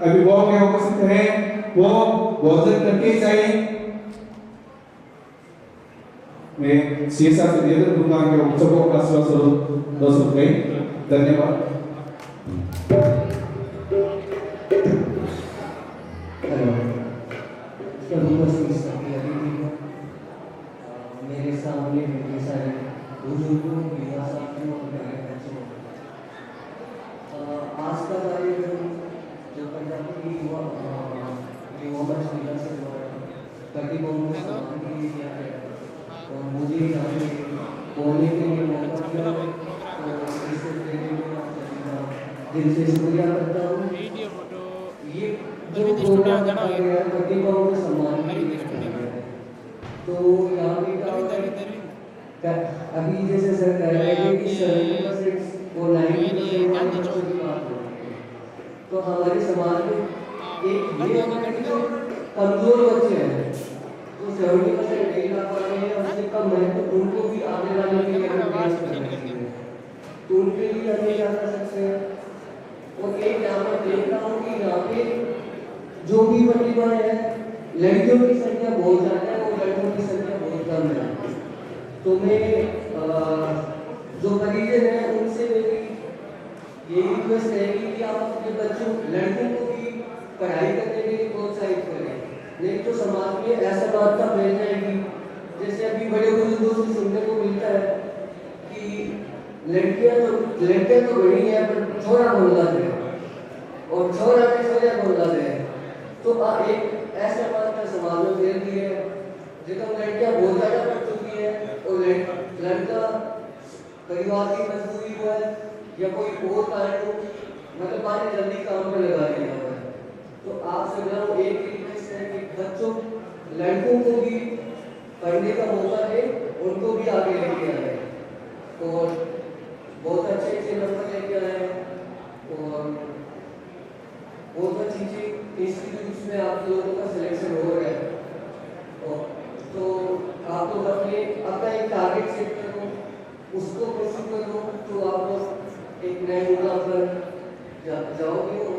अभिभावक यहाँ उपस्थित हैं वो भोजन करके जाए। मैं सीएसआर से निवेदन करूंगा कि उत्सव का स्वरूप 200 रुपए। धन्यवाद। मेरे सामने मेरे सारे बुजुर्गों युवा साथियों और प्यारे बच्चों, आज का कार्यक्रम जो पंजाब की युवा मंच जिला से प्रतिबंध को सम्मान के लिए किया गया और मुझे यहाँ पे बोलने के लिए मौका मिला, तो इससे दिल से शुक्रिया करता हूँ। ये जो प्रोग्राम रखा गया है प्रतिबंध को सम्मान के लिए किया गया है, तो यहाँ पे अभी जैसे सर कह रहे हैं कि 70% और 90% की बात हो रही है, तो हमारे समाज में एक ये जो कमजोर बच्चे हैं जो 70% नहीं ला पा रहे हैं, उससे कम है, तो उनको भी आगे लाने के लिए प्रयास करना चाहिए। तो उनके लिए हम क्या कर सकते हैं, और एक यहाँ पर देख रहा हूँ कि यहाँ पे जो भी प्रतिभाएं हैं, लड़कियों की संख्या बहुत ज़्यादा है और लड़कों की संख्या बहुत कम है। तो मैं जो परिजन है उनसे मेरी यही रिक्वेस्ट रहेगी कि आप अपने बच्चों लड़कों को भी पढ़ाई करने के लिए प्रोत्साहित करें, नहीं तो समाज में ऐसा बात का फैल जाएगी, जैसे अभी बड़े बुजुर्गों से सुनने को मिलता है कि लड़कियां तो बड़ी हैं पर छोरा बोल रहे हैं और छोरा के छोरा बोल रहे हैं। तो एक ऐसा बात का समाज में फैल रही है जिसमें लड़कियां बहुत ज़्यादा पढ़ चुकी है और लड़का परिवार की मजबूरी हो है या कोई और कारण हो, मतलब पानी जल्दी काम पर लगा दिया हुआ है। तो आप सब एक रिक्वेस्ट है कि बच्चों लड़कों को भी पढ़ने का मौका दे, उनको भी आगे लेके आए और बहुत अच्छे अच्छे नंबर लेके आए और बहुत अच्छी इंस्टीट्यूट्स में आप लोगों का सिलेक्शन हो रहा है। तो आप लोग अपना एक टारगेट सेट करो, उसको परस्यू करो, तो आप लोग एक नए मुकाम पर जाओगे। और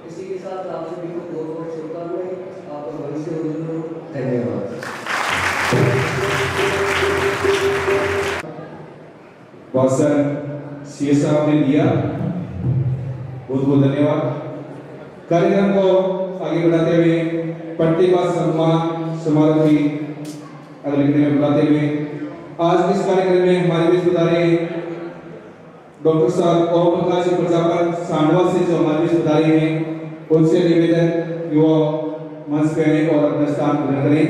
इसी के साथ आप सभी को बहुत बहुत शुभकामनाएं, आपका भविष्य उज्जवल हो। धन्यवाद। भाषण सीएसआर ने दिया, बहुत बहुत धन्यवाद। कार्यक्रम को आगे बढ़ाते हुए प्रतिभा सम्मान समारोह की अगले में बुलाते हुए आज इस कार्यक्रम में हमारे बीच पधारे डॉक्टर साहब ओम प्रकाश प्रजापत सांडवा से जो हमारे बीच पधारे हैं, उनसे निवेदन कि वो मंच पे आए और अपना स्थान ग्रहण करें।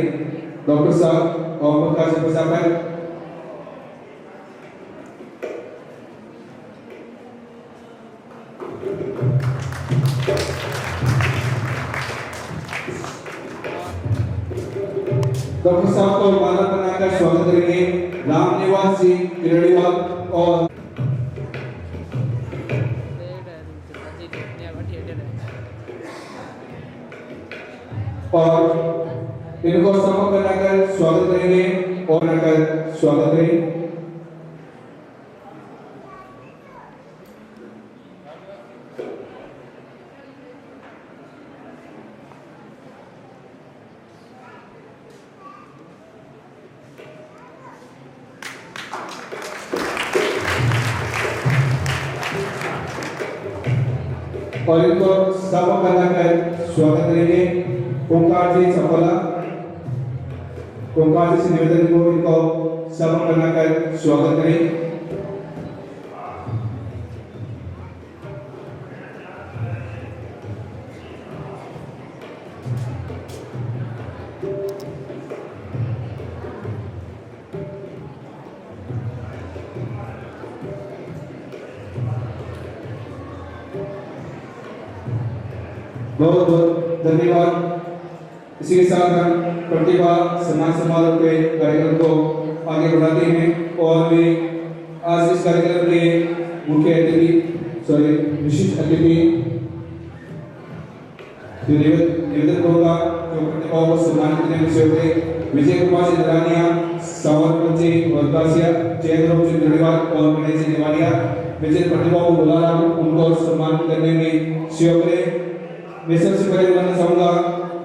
डॉक्टर साहब ओम प्रकाश प्रजापत। डॉक्टर साहब को माला बनाकर स्वागत करेंगे राम निवास जी किरणीवाल और इनको सम्मान बनाकर स्वागत करेंगे और बनाकर स्वागत करेंगे। और इनको सब बनाकर स्वागत करेंगे ओंकार जी चपला। ओंकार जी से निवेदन को इनको सब बनाकर स्वागत करें। बहुत बहुत धन्यवाद। इसी के साथ हम प्रतिभा सम्मान समारोह के कार्यक्रम को आगे बढ़ाते हैं और मैं आज इस कार्यक्रम के मुख्य अतिथि विशिष्ट अतिथि निवेदन करूंगा जो प्रतिभाओं को सम्मानित करने के विषय पे विजय कुमार जी दरानिया, सावरकर जी वरदासिया, जयद्रथ जी धन्यवाद और गणेश जी निवालिया विजय प्रतिभाओं को बुला रहा हूं, उनको सम्मानित करने में सहयोग करें। मैं सबसे पहले बुलाना चाहूंगा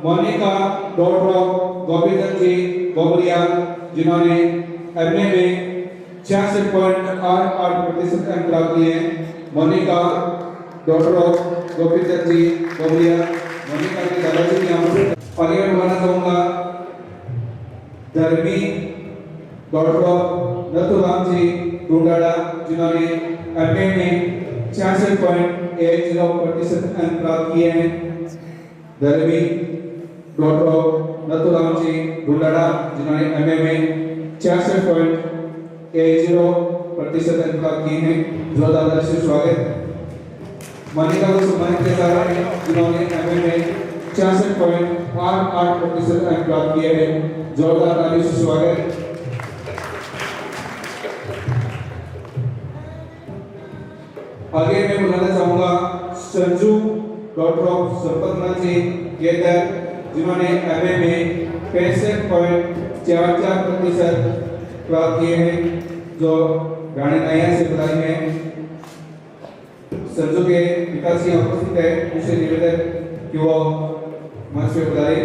मोनिका डॉक्टर ऑफ गोपीचंद जी बोबरिया, जिन्होंने एमए में 66.88% अंक प्राप्त किए हैं। मोनिका डॉक्टर ऑफ गोपीचंद जी बोबरिया, मोनिका के दादाजी की यहाँ पर आगे मैं बुलाना चाहूंगा धर्मी डॉक्टर ऑफ नथुराम जी डूंडाड़ा, जिन्होंने एमए में 66.80% अंक प्राप्त किए हैं। धर्मी डॉक्टर ऑफ नथुराम जी डूंडाड़ा, जिन्होंने एमए में 66.80% अंक प्राप्त किए हैं। जोरदार से स्वागत। मोनिका को सम्मानित किया जा रहा है, जिन्होंने एमए में 66.88% अंक प्राप्त किए हैं। जोरदार ताली से स्वागत। आगे मैं बुलाना चाहूंगा संजू डॉक्टर ऑफ संपतनाथ जी गेदर, जिन्होंने एमए में 65.44% प्राप्त किए हैं, जो रानी नाया से बधाई है। संजू के पिताजी उपस्थित है, उनसे निवेदन कि वो मंच पे बधाई।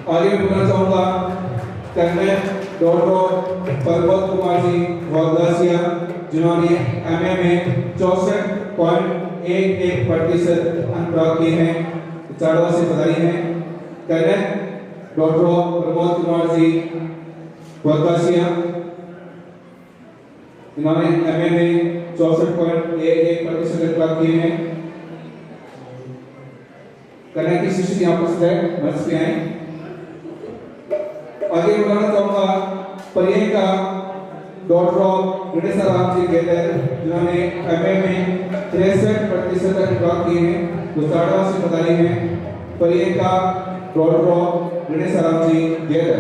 आगे मैं बोलना चाहूंगा कन्या डॉक्टर पर्वत कुमार जी वागदासिया, जिन्होंने एमए में 64.11% अंक प्राप्त किए हैं। चारों से बधाई है। कन्या डॉक्टर पर्वत कुमार जी वागदासिया, जिन्होंने एमए में 64.11% अंक प्राप्त किए हैं। कन्या की शिष्य यहाँ उपस्थित है, मंच पे आए। आगे बुलाना चाहूंगा प्रियंका डॉक्टर ऑफ गणेशराम जी गेदर, जिन्होंने एमए में 63% अंक प्राप्त किए हैं। गुस्ताड़ा से बधाई है। Priyanka doctor of Ganeshram ji Gedar.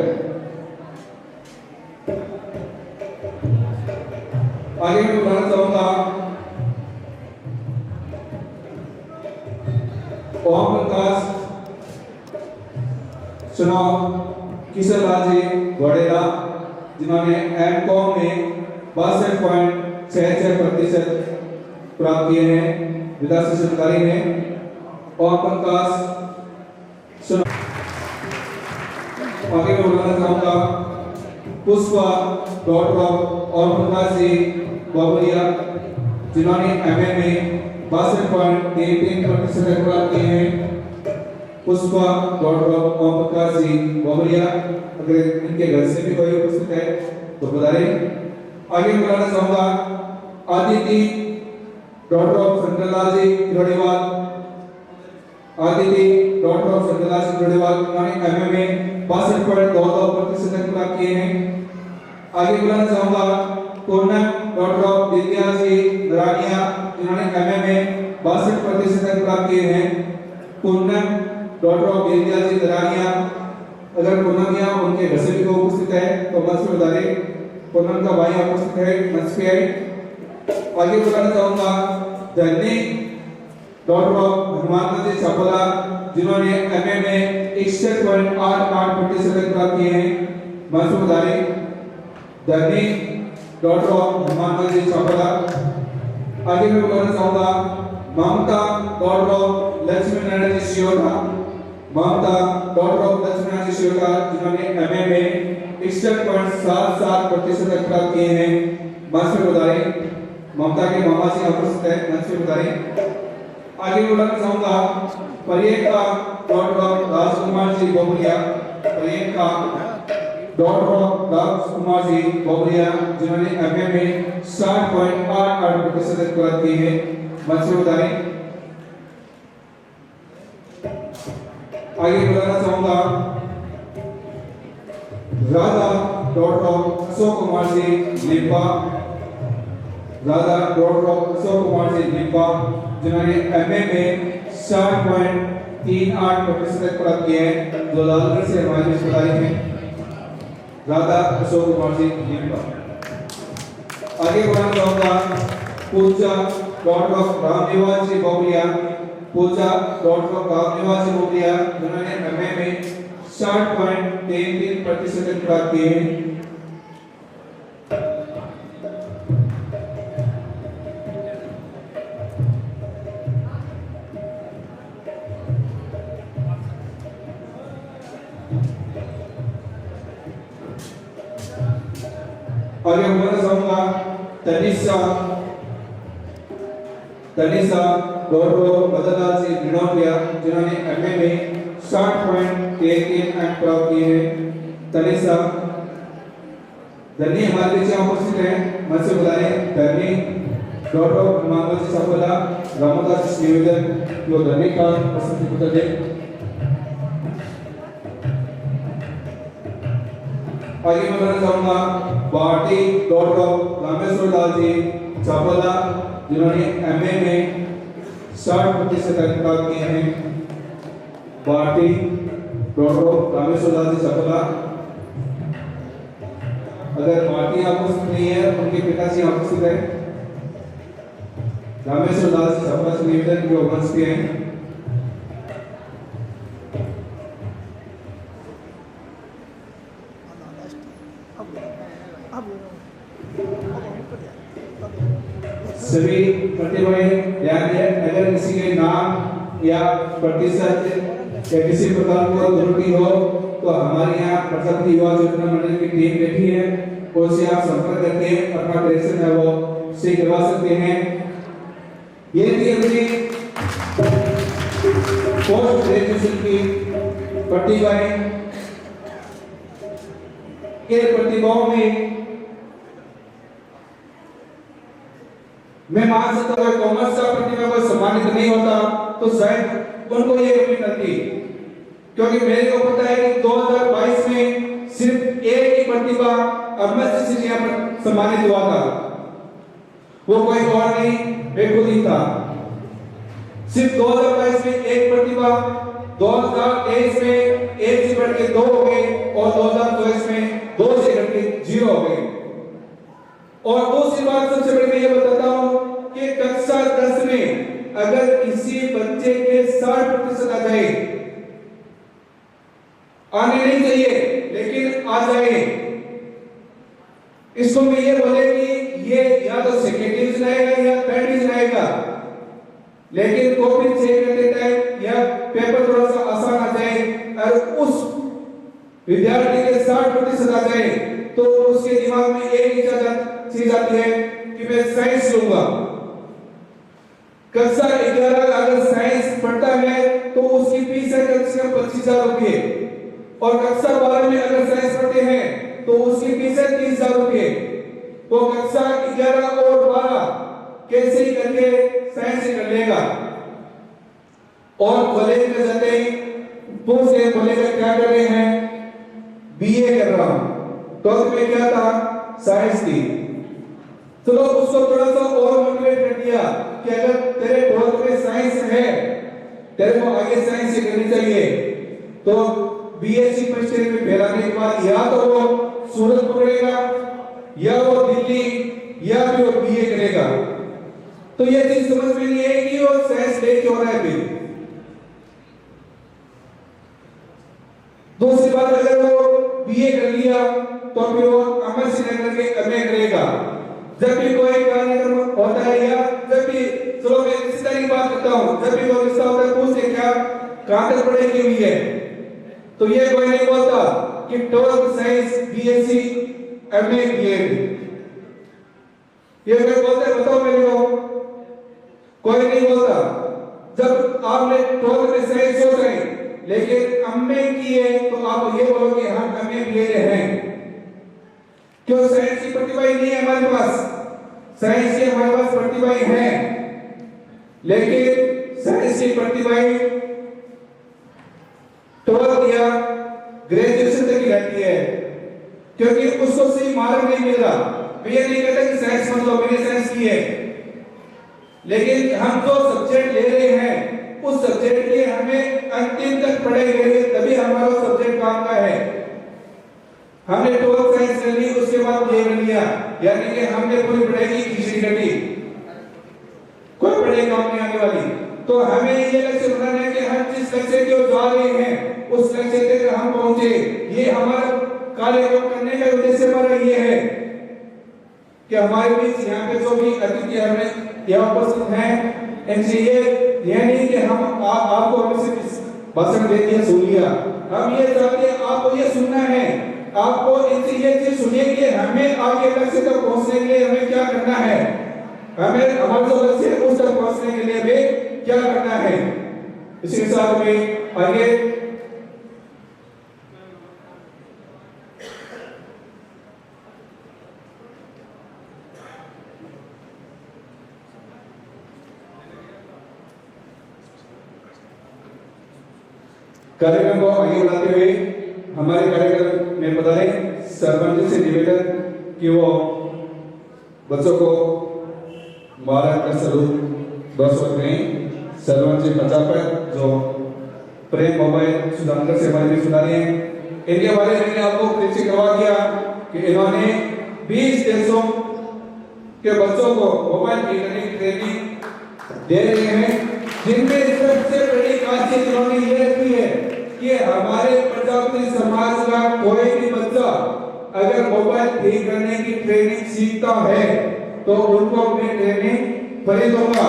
आगे मैं बुलाना चाहूंगा ओम प्रकाश चुनाव किशोर जी वडेला, जिन्होंने एमकॉम में 62.66% प्राप्त किए हैं। विधायक सरकारी में और प्रकाश आगे मैं बुलाना चाहूंगा पुष्पा डॉक्टर ऑफ और प्रकाश जी बोबरिया, जिन्होंने एमए में 62.33% प्राप्त किए हैं। पुष्पा डॉक्टर ऑफ ओम प्रकाश जी बोबरिया, अगर इनके घर से भी कोई उपस्थित है तो बधाई। आगे बुलाना चाहूंगा Aditi daughter of Santlal ji Kirodiwal, Aditi daughter of Santlal ji Kirodiwal, उन्होंने एमए में 62.22% अंक प्राप्त किए हैं। आगे बुलाना चाहूंगा पूर्णम डॉक्टर ऑफ विद्या जी दरानिया, जिन्होंने एमए में 62% अंक प्राप्त किए हैं। पूर्णम डॉक्टर ऑफ विद्या जी दरानिया, अगर पूनम या उनके घर से भी कोई उपस्थित है तो मंच पे बधाई। पूनम का भाई उपस्थित है, मंच पे आए। आगे बुलाना चाहूंगा धनी डॉक्टर ऑफ हनुमान जी छपला, जिन्होंने एमए में 61.88% प्राप्त किए हैं। मंच पे बधाई। धनी डॉक्टर ऑफ हनुमान जी छपला। आगे मैं बुलाना चाहूंगा Mamta daughter of Laxmi Narayan ji Shiyota, Mamta daughter of Laxmi Narayan ji Shiyota, जिन्होंने एमए में 61.77% अंक प्राप्त किए हैं। मंच पे बधाई। ममता के मामा जी उपस्थित है, मंच पे बधाई। आगे बुलाना चाहूंगा Priyanka doctor of Rajkumar ji Bobaria, Priyanka doctor of Rajkumar ji Bobaria, जिन्होंने एमए में 60.88% अंक प्राप्त किए हैं। मंच पे बधाई। आगे बुलाना चाहूंगा Radha daughter of Ashok Kumar ji Limba, Radha daughter of Ashok Kumar ji Limba, जिन्होंने एमए में 60.38% प्राप्त किए हैं। जो लालगढ़ से हमारे रिश्तेदारी हैं, राधा अशोक कुमार जी लिम्बा। आगे बुलाना चाहूंगा Puja doctor of Ramniwas ji Bobaria, Puja doctor कामनिवासी हो गया जिन्होंने एमए में 60.33% प्राप्त किए हैं। और ये बोलना चाहूंगा तनिषा गौरव बदलाल से गिनौटिया जिन्होंने एमए में 60.33 अंक प्राप्त किए हैं। तनिषा धनी हमारे बीच उपस्थित हैं, मन से बुलाएं धनी गौरव मांगो से सफला रामदास निवेदन जो धनी का उपस्थिति पत्र दे। आगे मैं बताना चाहूंगा पार्टी डॉक्टर रामेश्वर दास जी चावला जिन्होंने एमए में 60% अंक प्राप्त किए हैं। पार्टी डॉक्टर रामेश्वर दास जी चावला, अगर पार्टी उपस्थित नहीं है उनके पिताजी उपस्थित है। रामेश्वर दास जी चावला से निवेदन जो मंच पे हैं। सभी प्रतिभाएं ध्यान दें, अगर किसी के नाम या प्रतिशत या किसी प्रकार की त्रुटि हो तो हमारे यहाँ प्रसन्न युवा योजना मंडल की टीम बैठी है, उससे आप संपर्क करके अपना करेक्शन है वो सही करवा सकते हैं। ये थी अपनी पोस्ट ग्रेजुएशन की प्रतिभाएं। ये प्रतिभाओं में मैं मान सकता हूं अगर कॉमर्स का प्रतिभा को सम्मानित नहीं होता तो शायद उनको ये कमी मिलती, क्योंकि मेरे को पता है कि 2022 में सिर्फ एक ही प्रतिभा अमृत से यहाँ पर सम्मानित हुआ था, वो कोई और नहीं, मैं खुद ही था। सिर्फ 2022 में एक प्रतिभा, 2023 में 1 से बढ़ के 2 हो गए और 2024 में 2 से घट के 0 हो गए। और दूसरी बात सबसे बड़ी मैं ये बताता हूं कि कक्षा 10 में अगर किसी बच्चे के 60% आ जाए, आने नहीं चाहिए लेकिन आ जाए, इसको मैं ये बोले कि ये या तो सेकेंड डिवीजन आएगा या थर्ड डिवीजन आएगा, लेकिन कॉपी चेक करते टाइम या पेपर थोड़ा सा आसान आ जाए और उस विद्यार्थी के 60% आ जाए तो उसके दिमाग में एक ही चीज आती है कि मैं साइंस लूंगा। कक्षा 11 अगर साइंस पढ़ता है तो उसकी फीस है कम से कम 25,000 रुपए, और कक्षा 12 में अगर साइंस पढ़ते हैं तो उसकी फीस है 30,000 रुपए। वो कक्षा 11 और 12 कैसे ही करके साइंस कर लेगा। और कॉलेज में जाते ही पूछते कॉलेज में क्या कर रहे हैं, बीए कर रहा हूं, तो में क्या था, साइंस थी। चलो उसको थोड़ा सा और मोटिवेट कर दिया कि अगर तेरे 12th में साइंस है, तेरे को आगे साइंस से करनी चाहिए, तो बीएससी फर्स्ट ईयर में फैलाने के बाद या तो वो सूरत पकड़ेगा या वो दिल्ली या फिर वो बीए करेगा। तो ये चीज समझ में नहीं आएगी वो साइंस ले क्यों रहा है। फिर दूसरी बात, अगर वो बीए कर लिया तो फिर वो अमर सिंह नगर के एमए करेगा। जब भी कोई कार्यक्रम होता है या जब भी, चलो मैं इस तरह की बात करता हूँ, जब भी कोई रिश्ता होता है पूछते क्या कहां तक पढ़ाई की हुई है, तो ये कोई नहीं बोलता कि 12th science BSc MA BEd, ये कोई बोलते बताओ मेरे को, कोई नहीं बोलता। जब आपने 12th में साइंस सोच रहे लेकिन एमए किए तो आप ये बोलोगे हम एमए बीएड हैं। क्यों? साइंस की प्रतिभा ही नहीं है हमारे पास, साइंस की हमारे पास प्रतिभाएं हैं, लेकिन साइंस की प्रतिभाएं 12th या ग्रेजुएशन तक ही रहती है, क्योंकि उसको सही मार्ग नहीं मिल रहा। मैं ये नहीं कहता कि साइंस मत लो, मैंने साइंस की है, लेकिन हम जो सब्जेक्ट ले रहे हैं उस सब्जेक्ट के हमें अंतिम तक पढ़ाई करेंगे तभी हमारा सब्जेक्ट काम का है। हमने 12th साइंस कर ली, उसके बाद ये कर लिया, यानी कि हमने पूरी पढ़ाई की खिचड़ी कटी, कोई पढ़ाई काम नहीं आने वाली। तो हमें हमें ये लक्ष्य बनाना है कि हम जिस लक्ष्य की ओर जा रहे हैं उस लक्ष्य तक हम पहुंचे। ये हमारा कार्य को करने का उद्देश्य हमारा ये है कि हमारे बीच यहाँ पे जो भी अतिथि हमें यहाँ उपस्थित हैं, इनसे ये नहीं कि हम आपको हमसे भाषण दे दिया सुन लिया। हम ये चाहते हैं आपको ये सुनना है, आपको इनसे ये चीज सुनिए कि हमें आगे लक्ष्य तक पहुंचने के लिए हमें क्या करना है, हमें हमारे जो लक्ष्य है उस तक पहुंचने के लिए भी क्या करना है। इसी के साथ में आगे कार्यक्रम को आगे बढ़ाते हुए हमारे कार्यक्रम में बता रहे सरपंच से निवेदन कि वो बच्चों को भारत का सलूट बरसों में सरपंच पचापर जो प्रेम मोबाइल सुधाकर से हमारे सुना रहे हैं, इनके बारे में मैंने आपको परिचय करवा दिया कि इन्होंने 20 देशों के बच्चों को मोबाइल की ट्रेनिंग दे रहे हैं, जिनमें सबसे बड़ी खासियत इन्होंने ये रखी है कि हमारे प्रजापति समाज का कोई भी बच्चा अगर मोबाइल ठीक करने की ट्रेनिंग सीखता है तो उनको मैं ट्रेनिंग फ्री दूंगा।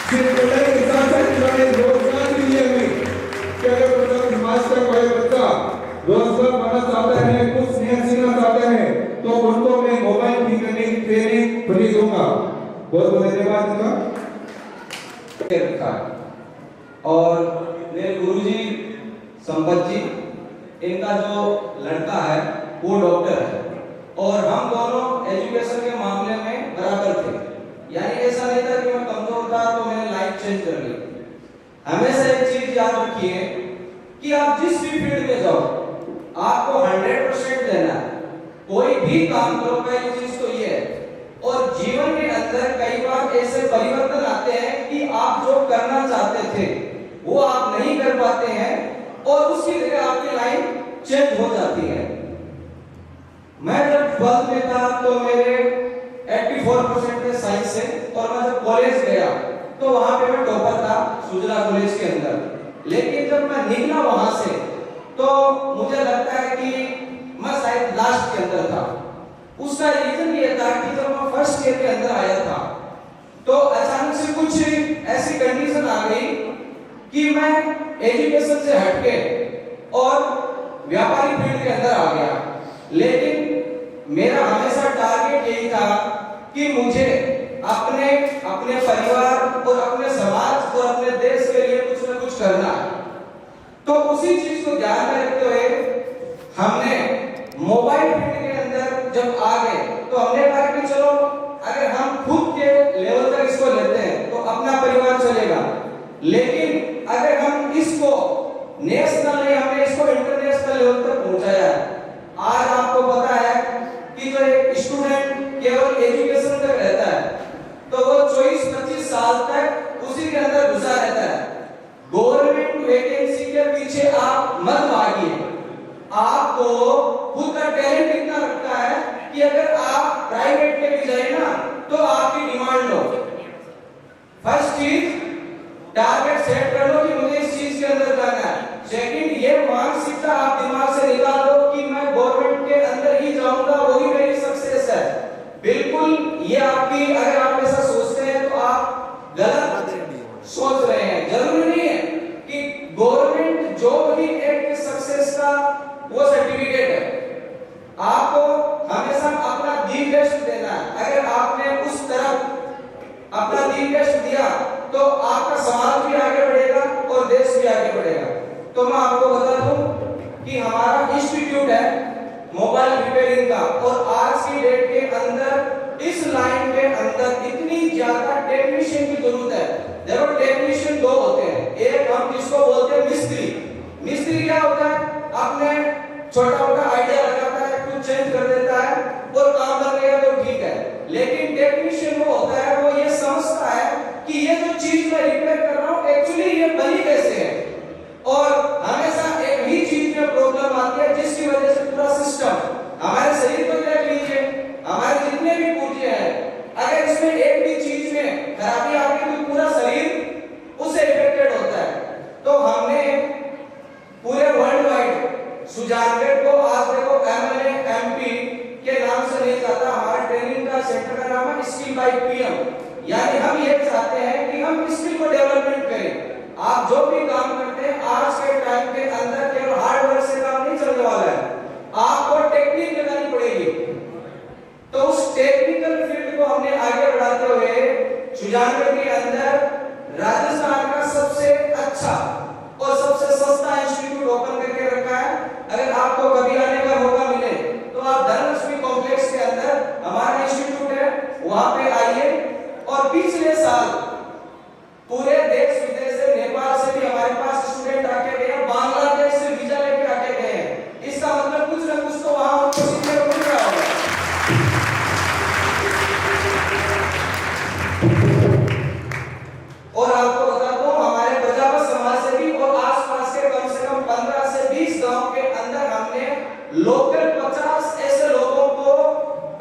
सिर्फ पढ़ाई के साथ साथ इन्होंने रोजगार भी दिया है कि अगर प्रजापति समाज का कोई बच्चा रोजगार पाना चाहता है, कुछ नया सीखना चाहता है तो उनको मैं मोबाइल ठीक करने की ट्रेनिंग फ्री दूंगा। बहुत बहुत धन्यवाद रखा। और मेरे गुरुजी संपत जी, इनका जो लड़का है वो डॉक्टर है और हम दोनों एजुकेशन के मामले में बराबर थे। यानी ऐसा नहीं था कि मैं कमजोर था तो मैंने लाइफ चेंज कर ली। हमेशा एक चीज याद रखिए कि आप जिस भी फील्ड में जाओ आपको 100% देना है। कोई भी काम करो, पहली चीज तो ये है। और जीवन के अंदर कई बार ऐसे परिवर्तन आते हैं कि आप जो करना चाहते थे वो आप नहीं कर पाते हैं और उसकी जगह आपकी लाइफ चेंज हो जाती है। मैं जब 12th में था तो मेरे 84% थे साइंस से और मैं जब कॉलेज गया तो वहां पे मैं टॉपर था सुजला कॉलेज के अंदर। लेकिन जब मैं निकला वहां से तो मुझे लगता है कि मैं शायद लास्ट के अंदर था। उसका रीजन ये था कि जब मैं फर्स्ट ईयर के अंदर आया था तो अचानक से कुछ ऐसी कंडीशन आ गई कि मैं एजुकेशन से हटके और व्यापारिक फील्ड के अंदर आ गया। लेकिन मेरा हमेशा टारगेट यही था कि मुझे अपने परिवार और अपने समाज और अपने देश के लिए कुछ न कुछ करना है। तो उसी चीज को ध्यान में रखते हुए हमने मोबाइल फील्ड के अंदर जब आ गए तो हमने कहा कि चलो अगर हम खुद के लेवल तक इसको लेते हैं तो अपना परिवार चलेगा, लेकिन अगर हम इसको नेशनल नहीं, हमने इसको इंटरनेशनल लेवल तक पहुंचाया है। आज आपको पता है कि जो एक स्टूडेंट केवल एजुकेशन तक रहता है तो वो 24-25 साल तक उसी के अंदर घुसा रहता है। गवर्नमेंट वैकेंसी के पीछे आप मत भागिए। आपको खुद का टैलेंट इतना रखता है कि अगर आप प्राइवेट में भी जाए ना तो आपकी डिमांड लो। फर्स्ट चीज टारगेट सेट कर लो कि मुझे इस चीज के अंदर जाना है। सेकंड, ये मानसिकता आप दिमाग से निकाल दो कि मैं गवर्नमेंट के अंदर ही जाऊंगा, वही मेरी सक्सेस है। बिल्कुल ये आपकी, अगर आप ऐसा सोचते हैं तो आप गलत सोच रहे हैं। जरूरी नहीं है कि गवर्नमेंट जॉब ही एक सक्सेस का वो सर्टिफिकेट है। आपको हमेशा अपना दी बेस्ट देना है। अगर आपने उस तरफ अपना दी बेस्ट दिया तो आपका समाज भी आगे बढ़ेगा और देश भी आगे बढ़ेगा। तो मैं आपको बता दूं कि हमारा इंस्टीट्यूट है मोबाइल रिपेयरिंग का और आज की डेट के अंदर इस लाइन के अंदर इतनी ज्यादा टेक्नीशियन की जरूरत है। देखो टेक्नीशियन दो होते हैं, एक हम जिसको बोलते हैं मिस्त्री। मिस्त्री क्या होता है? अपने छोटा मोटा आइडिया लगाता है, कुछ चेंज कर देता है और काम बन गया तो ठीक है। लेकिन टेक्नीशियन वो होता है, वो ये समझता है कि ये जो चीज मैं रिपेयर कर रहा हूँ एक्चुअली ये बनी कैसे है। और हमेशा एक ही चीज में प्रॉब्लम आती है जिसकी वजह से पूरा सिस्टम, हमारे शरीर को देख लीजिए, हमारे जितने भी पुर्जे हैं, अगर इसमें एक भी चीज में खराबी आ गई तो पूरा शरीर उससे इफेक्ट अच्छा और सबसे सस्ता इंस्टीट्यूट ओपन करके रखा है। अगर आपको कभी आने का मौका मिले तो आप धनलक्ष्मी कॉम्प्लेक्स के अंदर हमारा इंस्टीट्यूट है, वहां पे आइए। और पिछले साल पूरे देश विदेश से, नेपाल से भी हमारे पास स्टूडेंट आके गए, बांग्लादेश से वीजा लेके आके गए हैं। इसका मतलब कुछ ना कुछ तो वहां उनको सीखने को मिल रहा होगा। और आपको बता दूं, हमारे प्रजापत समाज से भी और आसपास के कम से कम 15 से 20 गांव के अंदर हमने लोकल 50 ऐसे लोगों को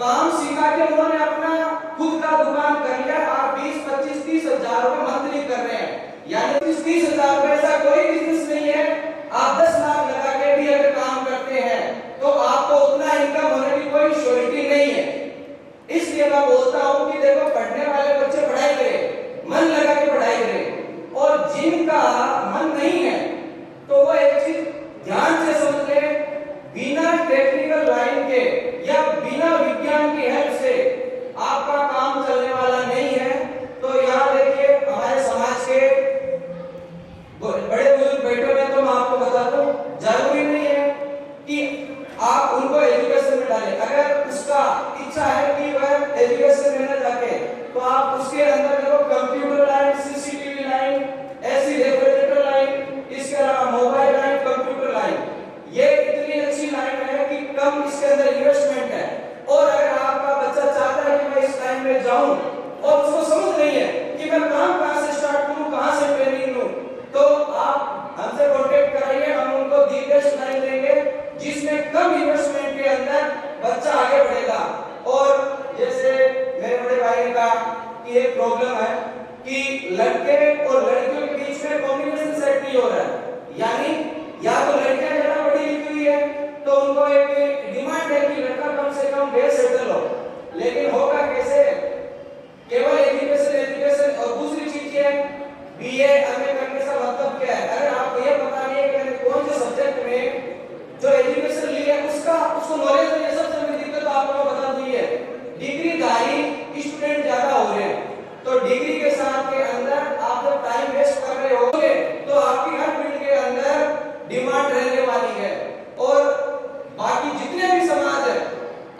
काम सिखा के उन्होंने अपना खुद का दुकान कर लिया। आप 20, 25, 30 हजार रुपए मंथली कर रहे हैं, यानी 30 हजार रुपए ऐसा कोई बिजनेस नहीं है। आप 10 लाख लगा के भी अगर काम करते हैं तो आपको उतना इनकम होने की कोई श्योरिटी नहीं है। इसलिए मैं बोलता हूं कि देखो, पढ़ने वाले बच्चे पढ़ाई करें, मन लगा के पढ़ाई करें, और जिनका मन नहीं है तो वो एक चीज ध्यान से समझ ले, बिना टेक्निकल लाइन के या बिना विज्ञान की हेल्प से आपका काम चलने वाला नहीं है। तो यहाँ देखिए, हमारे समाज के बड़े बुजुर्ग बैठे हुए, तो मैं आपको बता दूं, जरूरी नहीं है कि आप उनको एजुकेशन में डालें। अगर उसका इच्छा है कि वह एजुकेशन में न जाके, तो आप उसके अंदर देखो कंप्यूटर लाइन, सीसीटीवी लाइन, ऐसी रेफ्रिजरेटर लाइन, इसके अलावा मोबाइल लाइन, कंप्यूटर लाइन, ये इतनी अच्छी लाइन है कि कम इसके अंदर इन्वेस्टमेंट है। और अगर आपका बच्चा चाहता है कि मैं इस लाइन में जाऊं और उसको समझ नहीं है कि मैं काम कहां से स्टार्ट करूं, कहां से ट्रेनिंग लूं, तो आप हमसे कांटेक्ट कराइए, हम उनको दी बेस्ट लाइन देंगे जिसमें कम इन्वेस्टमेंट के अंदर बच्चा आगे बढ़ेगा। और जैसे मेरे बड़े भाई ने कहा कि एक प्रॉब्लम है कि लड़के और लड़कियों के बीच में कॉम्बिनेशन सेट नहीं हो रहा है, यानी या तो लड़कियां ज्यादा पढ़ी लिखी हुई है तो उनको एक डिमांड है कि लड़का कम से कम वेल सेटल हो, लेकिन होगा कैसे? केवल एजुकेशन एजुकेशन। और दूसरी चीज है बीए एमए करने का मतलब क्या है? अगर आपको ये पता नहीं है कि मैंने कौन से सब्जेक्ट में जो एजुकेशन ली है उसको नॉलेज नहीं है, सबसे बड़ी दिक्कत आपको बता दी है, डिग्रीधारी स्टूडेंट ज्यादा हो रहे हैं। तो डिग्री के साथ के अंदर आप जब टाइम वेस्ट कर रहे होगे तो आपकी हर फील्ड के अंदर डिमांड रहने वाली है। और बाकी जितने भी समाज है,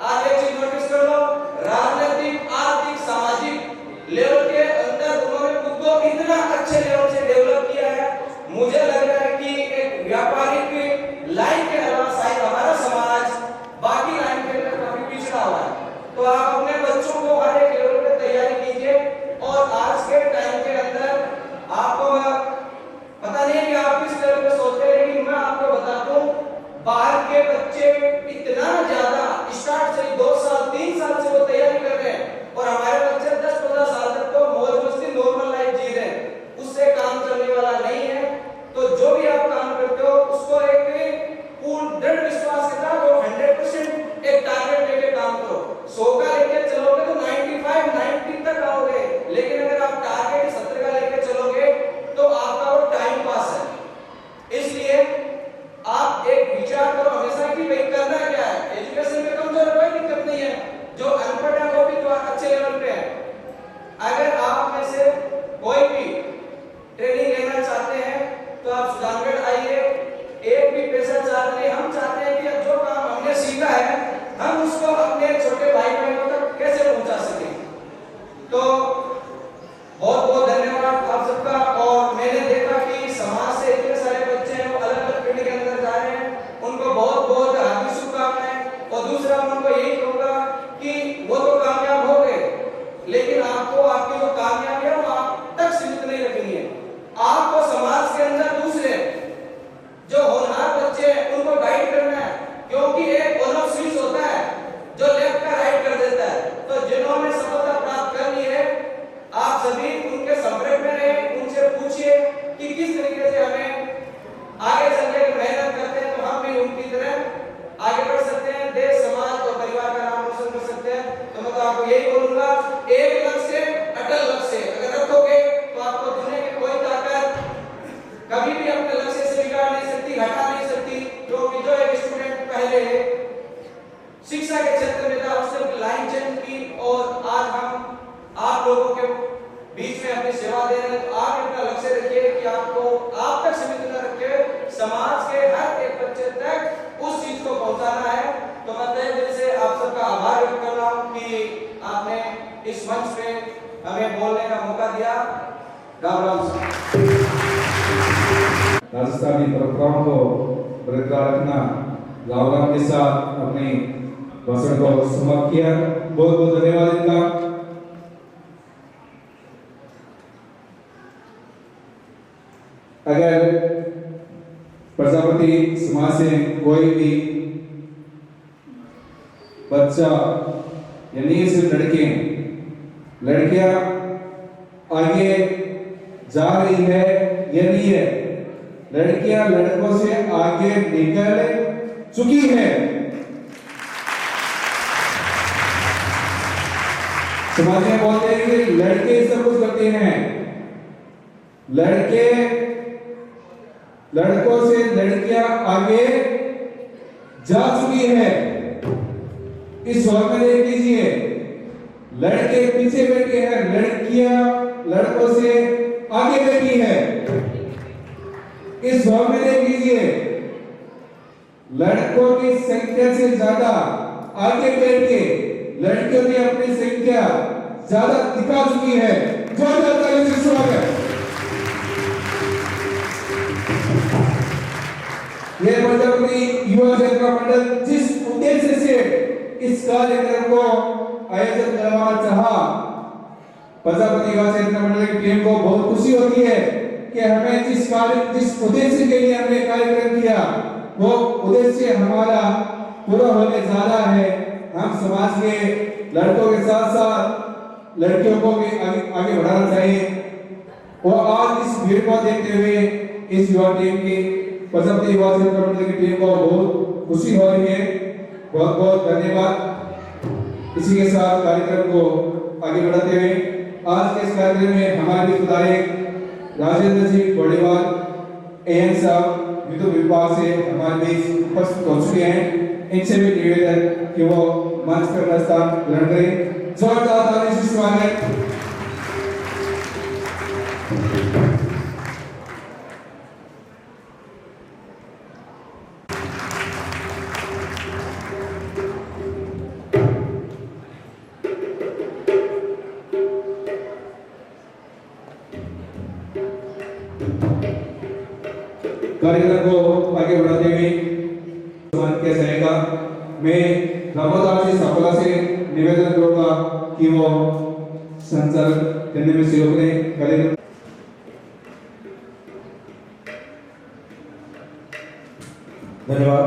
आज एक चीज नोटिस कर लो, राजनीतिक, आर्थिक, सामाजिक लेवल के अंदर उन्होंने खुद को इतना अच्छे लेवल से डेवलप किया है। मुझे लग रहा है कि एक व्यापारिक लाइन के अलावा शायद हमारा समाज बाकी लाइन के अंदर काफी पिछड़ा हुआ है। तो आप अपने बच्चों को हर एक लेवल पे तैयारी कीजिए। और आज के टाइम के अंदर आपको पता नहीं है कि आप किस लेवल पे सोचते हैं, लेकिन मैं आपको बता दूं, बाहर के बच्चे इतना ज्यादा स्टार्ट से 2 साल 3 साल से वो तैयारी कर रहे हैं, और हमारे बच्चे 10-15 साल तक तो मौज मस्ती नॉर्मल लाइफ जी रहे हैं, उससे काम चलने वाला नहीं है। तो जो भी आप काम करते हो उसको एक पूर्ण दृढ़ विश्वास के साथ और 100% एक टारगेट लेके काम करो। 100 का लेके चलोगे तो 95, 90 तक आओगे, लेकिन अगर आप टारगेट 70 का लेके चलोगे तो आपका वो टाइम पास है। इसलिए आप एक विचार करो हमेशा कि भाई करना क्या है। एजुकेशन में कमजोर कोई दिक्कत नहीं है, जो अनपढ़ है वो भी तो अच्छे लेवल पे है। अगर आप में से कोई भी ट्रेनिंग लेना चाहते हैं तो आप सुजानगढ़ आइए, एक भी पैसा चार्ज नहीं। हम चाहते हैं कि जो काम हमने सीखा है हम उसको अपने छोटे भाई बहनों तक कैसे पहुंचा सकें। तो बहुत बहुत धन्यवाद आप सबका। और मैंने देखा कि समाज से इतने सारे बच्चे हैं वो अलग अलग फील्ड के अंदर जा रहे हैं, उनको बहुत बहुत हार्दिक शुभकामनाएं। और दूसरा मैं उनको यही कहूंगा कि वो तो कामयाब हो गए, लेकिन आपको आपकी जो कामयाबी है वो आप तक सीमित नहीं रखनी है। आपको समाज के अंदर दूसरे पहुंचाना है। तो मैं तहे दिल से आप सबका आभार व्यक्त कर रहा हूं कि आपने इस मंच पे हमें बोलने का मौका दिया। राम राम। राजस्थानी परंपराओं को बरकरार रखना, राम राम के साथ अपने भाषण को समाप्त किया। बहुत बहुत धन्यवाद इनका। अगर प्रजापति समाज से कोई भी बच्चा यानी सिर्फ लड़कियां आगे जा रही है या नहीं है, लड़कियां लड़कों से आगे निकल चुकी है। समाज में बोलते हैं कि लड़के सब कुछ करते हैं, लड़कों से लड़कियां आगे जा चुकी है। इस हॉल में देख लीजिए, लड़के पीछे बैठे हैं, लड़कियां लड़कों से आगे बैठी है। इस हॉल में देख लीजिए, लड़कों की संख्या से ज्यादा आगे बैठ के लड़कियों की अपनी संख्या ज्यादा दिखा चुकी है। जोरदार तालियों से स्वागत। ये प्रजापति युवा सेवा मंडल जिस उद्देश्य से इस कार्यक्रम को आयोजन करवाना चाहा, प्रजापति युवा सेवा मंडल की टीम को बहुत खुशी होती है कि हमें जिस उद्देश्य के लिए हमने कार्यक्रम किया वो उद्देश्य हमारा पूरा होने जा रहा है। हम समाज के लड़कों के साथ साथ लड़कियों को भी आगे बढ़ाना चाहिए। और आज इस भीड़ को देखते हुए इस युवा टीम की प्रजापति युवा सेवा मंडल की टीम को बहुत खुशी हो रही है। बहुत बहुत धन्यवाद। इसी के साथ कार्यक्रम को आगे बढ़ाते हुए आज के इस कार्यक्रम में हमारे विधायक राजेंद्र जी बड़ेवाल एएन साहब विद्युत विभाग से हमारे बीच उपस्थित हो चुके हैं। इनसे भी निवेदन कि वो मंच पर अपना स्थान ग्रहण करें। जोरदार तालियों से स्वागत। कार्यक्रम को आगे बढ़ाते हुए के सहायता मैं रामोदास जी सफला से निवेदन करूंगा कि वो संचालन करने में सहयोग करें। कार्यक्रम धन्यवाद।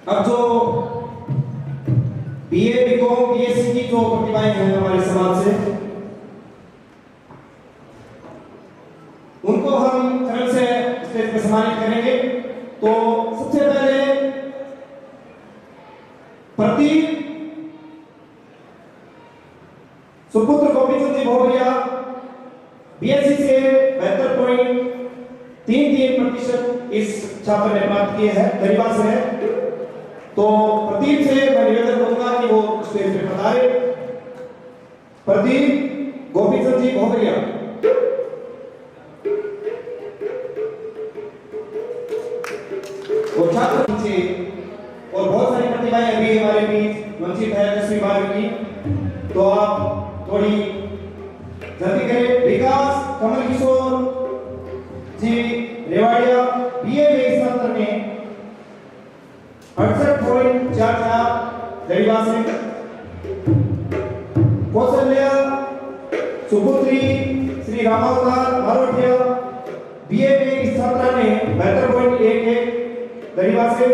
अब जो बीए, बीकॉम, बीएससी की जो प्रतिभाएं हैं हमारे समाज से, उनको हम तरफ से स्टेज पर सम्मानित करेंगे। तो सबसे पहले प्रदीप सुपुत्र गोविंद जी भोरिया बीएससी से 72.33% इस छात्र ने प्राप्त किए हैं, गरीबा से है। तो प्रदीप से मैं निवेदन करूंगा कि वो स्टेज पे पधारे। प्रदीप गोविंद जी भोरिया। वो छात्र पीछे और बहुत सारी प्रतिभाएं अभी हमारे बीच वंचित है 10वीं 12वीं की। तो आप थोड़ी जल्दी करें। विकास कमल किशोर जी रेवाड़िया बीए में इस सत्र में 68.44 गरीबा से। कौशल्या सुपुत्री श्री रामावतार मारोटिया बीए में इस छात्रा ने 72.11 गरीबा से।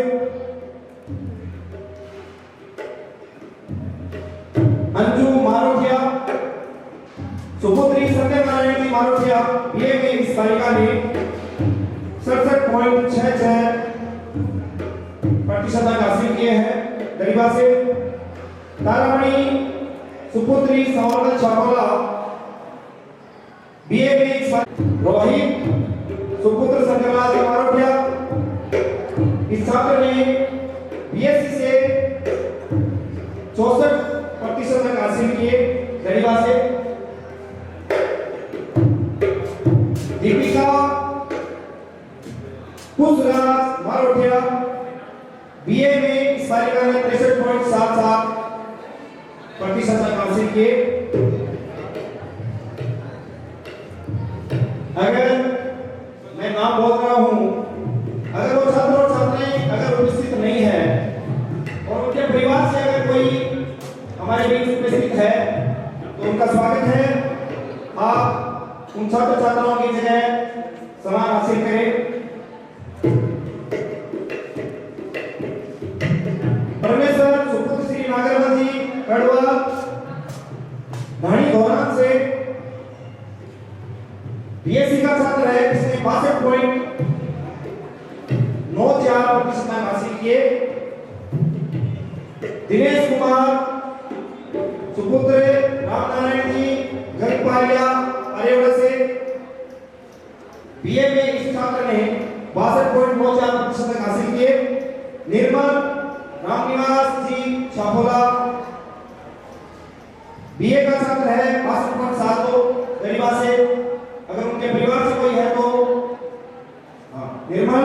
अंजू मारोटिया सुपुत्री सत्यनारायण जी मारोटिया बीए में इस बालिका ने 67.66% अंक हासिल किए हैं, गरीबा से। तारामणि सुपुत्री संवर्धन छावला बीए में इस रोहित सुपुत्र संजयलाल मारोटिया इस छात्र ने बीएससी से 64% अंक हासिल किए, गरीबा से। दीपिका पुष्पराज मारोटिया बीए में इस बालिका ने 63.77% तक हासिल किए। अगर मैं नाम बोल रहा हूं, अगर वो छात्र और छात्राएं अगर उपस्थित नहीं है और उनके परिवार से अगर कोई हमारे बीच उपस्थित है तो उनका स्वागत है। आप उन छात्र छात्राओं की जगह सम्मान हासिल करें। परमेश्वर सुपुत्र श्री नागरमल जी कड़वा धानी धोरण से बीएससी का छात्र है, जिसने 62.94% हासिल किए। दिनेश कुमार सुपुत्र रामनारायण जी गंगपालिया अरेवड़ा से बीए में इस छात्र ने 62.94% तक हासिल किए। निर्मल रामनिवास जी छापोला बीए का छात्र है, 62.72 गरीबा से। अगर उनके परिवार से कोई है तो निर्मल।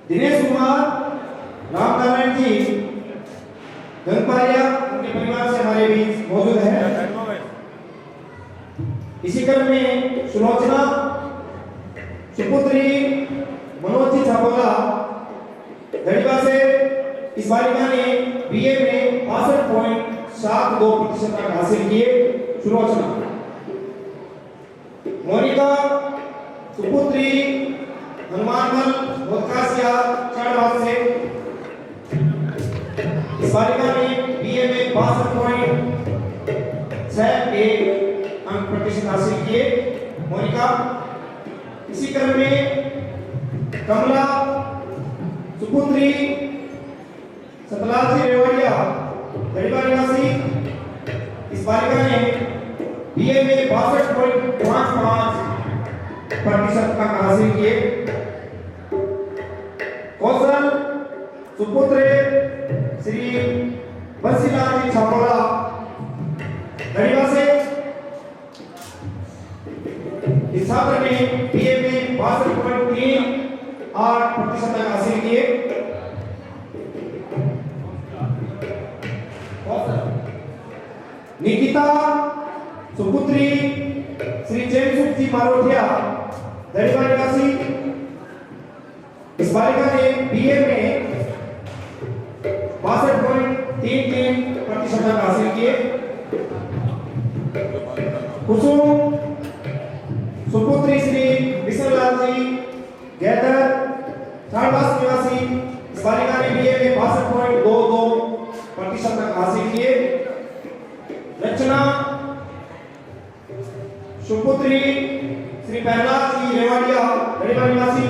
दिनेश कुमार रामनारायण जी गंगपालिया, उनके परिवार से हमारे बीच मौजूद है। इसी क्रम में सुलोचना सुपुत्री मनोज जी छापोला गढ़ीवा से इस बालिका ने बीए में 62.72% तक हासिल किए। सुलोचना। मोनिका सुपुत्री हनुमानमल भोतकासिया चढ़वास से इस बालिका ने बीए में 62.61% हासिल किए। मोनिका। इसी क्रम में कमला सुपुत्री सतलाल जी रेवड़िया गढ़ीवा निवासी इस बालिका ने बीए में 62.55% तक हासिल किए। कौशल सुपुत्र श्री बंसीलाल जी छापोला गढ़ीवा से इस छात्र ने बीए में 62.38% तक हासिल किए। निकिता सुपुत्री श्री जयसुख जी मारोठिया गढ़ीवा निवासी इस बालिका ने बीए में 62.33% तक हासिल किए। कुसुम सुपुत्री श्री विश्वलाल जी गैदर चारवास निवासी इस बालिका ने बीए में 62.22% तक हासिल किए। रचना सुपुत्री श्री प्रहलाद जी रेवाड़िया गढ़ीवा निवासी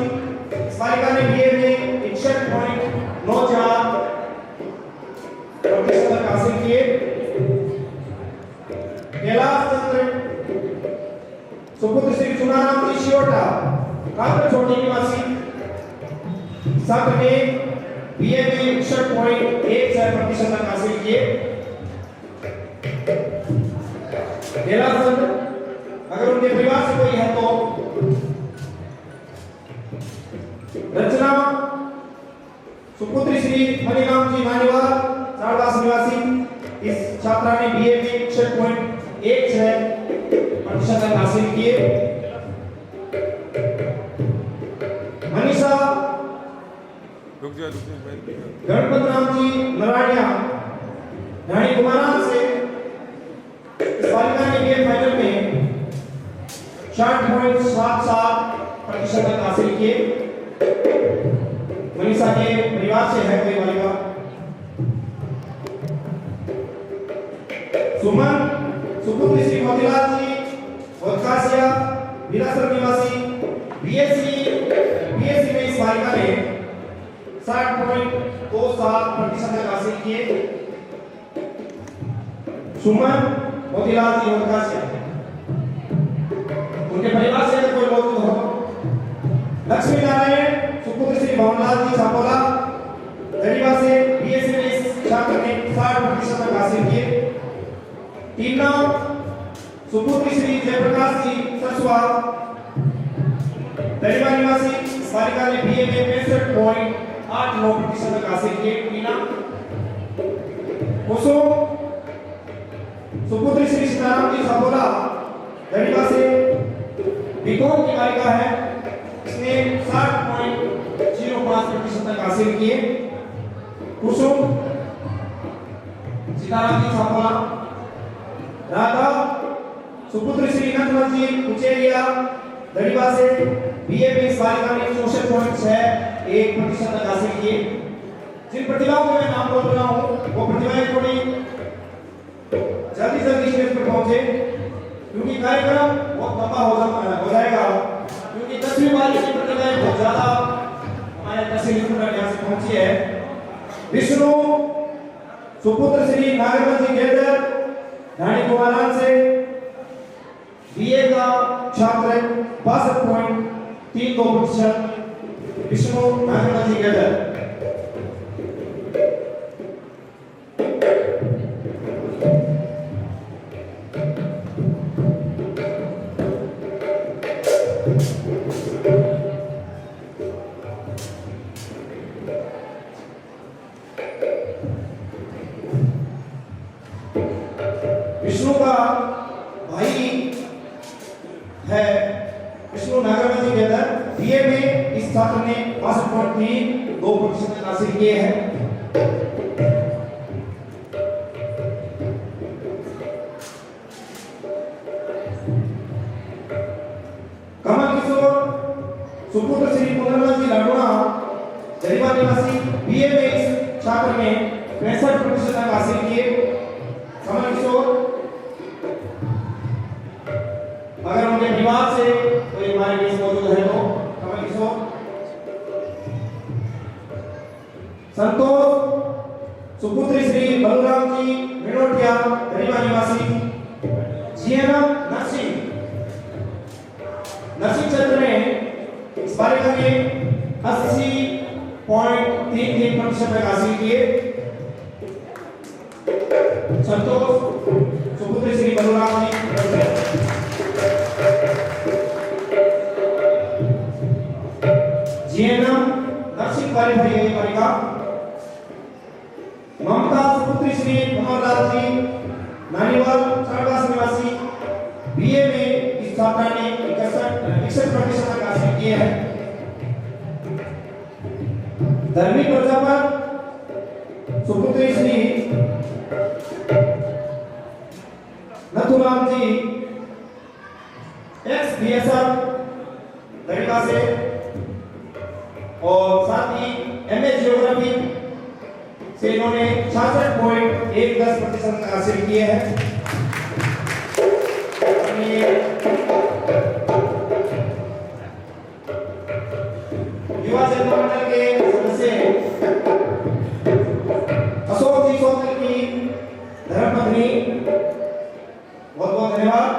इस बालिका ने बीए में 61.94% तक हासिल किए। कैलाश चंद्र सुपुत्र श्री चुनाराम जी शिवटा कातर छोटी निवासी छात्र ने बीए में 61.16% तक हासिल किए। कैलाश चंद्र अगर उनके परिवार से कोई है तो रचना सुपुत्री श्री मणिराम जी नानीवाल चारवास निवासी इस छात्रा ने बीए में 61.16% तक हासिल किए। मनीषा गणपत राम जी नरायणिया रानी कुमारान से इस बालिका ने बीए फाइनल में 60.77% तक हासिल किए। मनीषा के परिवार से है कोई बालिका। सुमन सुपुत्री श्री मोतीलाल जी भोतकासिया विरासत निवासी बीएससी में इस बालिका ने 60.27% तक हासिल किए। सुमन मोतीलाल जी भोतकासिया, उनके परिवार से कोई मौजूद हो। लक्ष्मी नारायण सुपुत्र श्री भवनलाल जी छापोला गढ़ीवा से बीएससी में इस छात्र ने 60% तक हासिल किए। टीना सुपुत्री श्री जयप्रकाश जी ससुआ दरिवा निवासी इस बालिका ने बीए में 65.89% हासिल किए। टीना कुसुम सुपुत्री श्री सीताराम जी सपोला दरिवा से बीकॉम की बालिका है, इसने 60.05% तक हासिल किए। कुसुम सीताराम जी सपोला। राधा सुपुत्री श्री नंदलाल जी कुचेरिया दरिवा से बीए में इस बालिका ने 64.61% तक हासिल किए। जिन प्रतिभाओं को मैं नाम बोल रहा हूँ वो प्रतिभाएं थोड़ी जल्दी स्टेज पर पहुंचे, क्योंकि कार्यक्रम बहुत लंबा हो जाएगा, क्योंकि 10वीं बार की प्रतिभाएं बहुत ज्यादा हमारे तहसील स्कूल यहाँ से पहुंची है। विष्णु सुपुत्र श्री नागरमल जी गेदर रानी कुमारान से बीए का छात्र 62.32%। विष्णु नागरमल जी गेदर। विष्णु का भाई है विष्णु नागरमल जी गेदर, बीए में इस छात्र ने 62.32% हासिल किए हैं। कमल किशोर सुपुत्र श्री कुंदनलाल जी लाडोना दरिवा निवासी, बीए में इस छात्र ने 65% तक हासिल किए। कमल किशोर, अगर उनके विवाह से कोई हमारे बीच मौजूद है तो कमल किशोर। संतोष सुपुत्री श्री बलराम जी मिनोटिया दरिवा निवासी, जीएनएम नर्सिंग क्षेत्र में इस बालिका ने 80.33% तक हासिल किए। संतोष सुपुत्री श्री बलराम जी जीएनएम नर्सिंग बालिका। ममता सुपुत्री श्री कमललाल जी नानीवाल सरदास निवासी, बीए में इस छात्रा ने 61% तक हासिल किए हैं। धर्मी प्रजापत सुपुत्री श्री नथुराम जी एक्स बीएसएफ दरिवा से, और साथ ही एमए जियोग्राफी से इन्होंने 66.10% हासिल किए हैं। युवा सेना मंडल के सदस्य अशोक जी सोनल की धर्मपत्नी, बहुत बहुत धन्यवाद।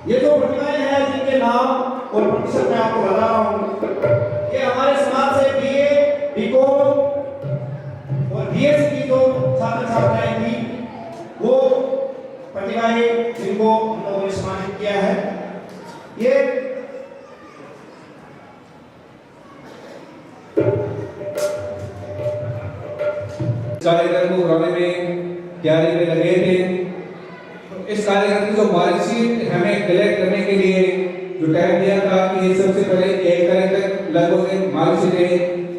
ये जो प्रतिभाएं हैं जिनके नाम और प्रतिशत मैं आपको बता रहा हूँ, ये हमारे समाज से बीए, बीकॉम और बीएससी की जो छात्र छात्राएं थी, वो प्रतिभाएं जिनको हम लोगों ने सम्मानित किया है। ये कार्यक्रम को कराने में तैयारी में लगे थे। इस कार्यक्रम की जो मार्कशीट हमें कलेक्ट करने के लिए जो टाइम दिया था कि सबसे पहले 1 तारीख तक लगभग मार्कशीटें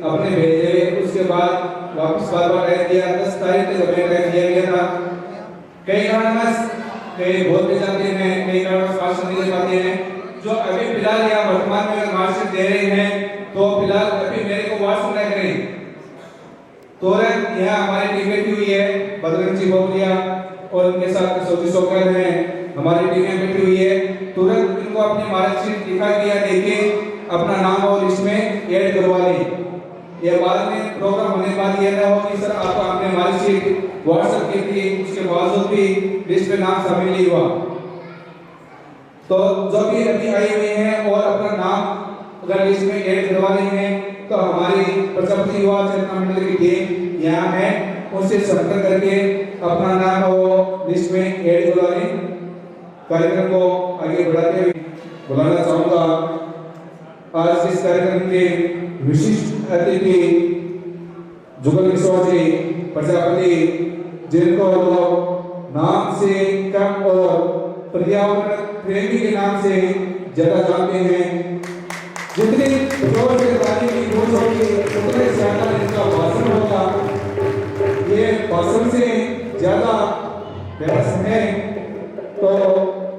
अपने भेजे, उसके बाद वापस बार टाइम दिया, 10 तारीख तक हमें टाइम दिया गया था। कई कारणवश कई बहुत भी जाते हैं, कई कारणवश मार्कशीट नहीं दे पाते हैं। जो अभी फिलहाल या वर्तमान में मार्कशीट दे रहे हैं तो फिलहाल अभी मेरे को व्हाट्सएप ना करें। तुरंत यहाँ हमारी टीम बैठी हुई है, बदरंग जी बोलिया और उनके साथ सोची सोकर हैं, हमारी टीमें बैठी हुई है। तुरंत इनको अपनी मार्कशीट दिखा दिया, देके अपना नाम और लिस्ट में ऐड करवा लें। ये बाद में प्रोग्राम होने के बाद ये ना हो कि सर आपको हमने मार्कशीट व्हाट्सएप की थी, उसके बावजूद भी लिस्ट में नाम शामिल नहीं हुआ। तो जो भी अभी आई हुई हैं और अपना नाम अगर लिस्ट में ऐड करवा रही हैं तो हमारी प्रजापति युवा चेतना मंडल की टीम यहाँ है, उनसे संपर्क करके अपना नाम और लिस्ट में ऐड करवा लें। कार्यक्रम को आगे बढ़ाते हुए बुलाना चाहूंगा आज इस कार्यक्रम के विशिष्ट अतिथि जुगल किशोर जी प्रजापति, जिनको लोग नाम से कम और पर्यावरण प्रेमी के नाम से ज्यादा जानते हैं। जितनी जोर से ताली की गूंज होगी उतने ज्यादा इनका भाषण होगा। ये भाषण से ज्यादा बहस है, तो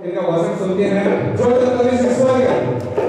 इनका भाषण सुनते हैं। जोरदार ताली से स्वागत।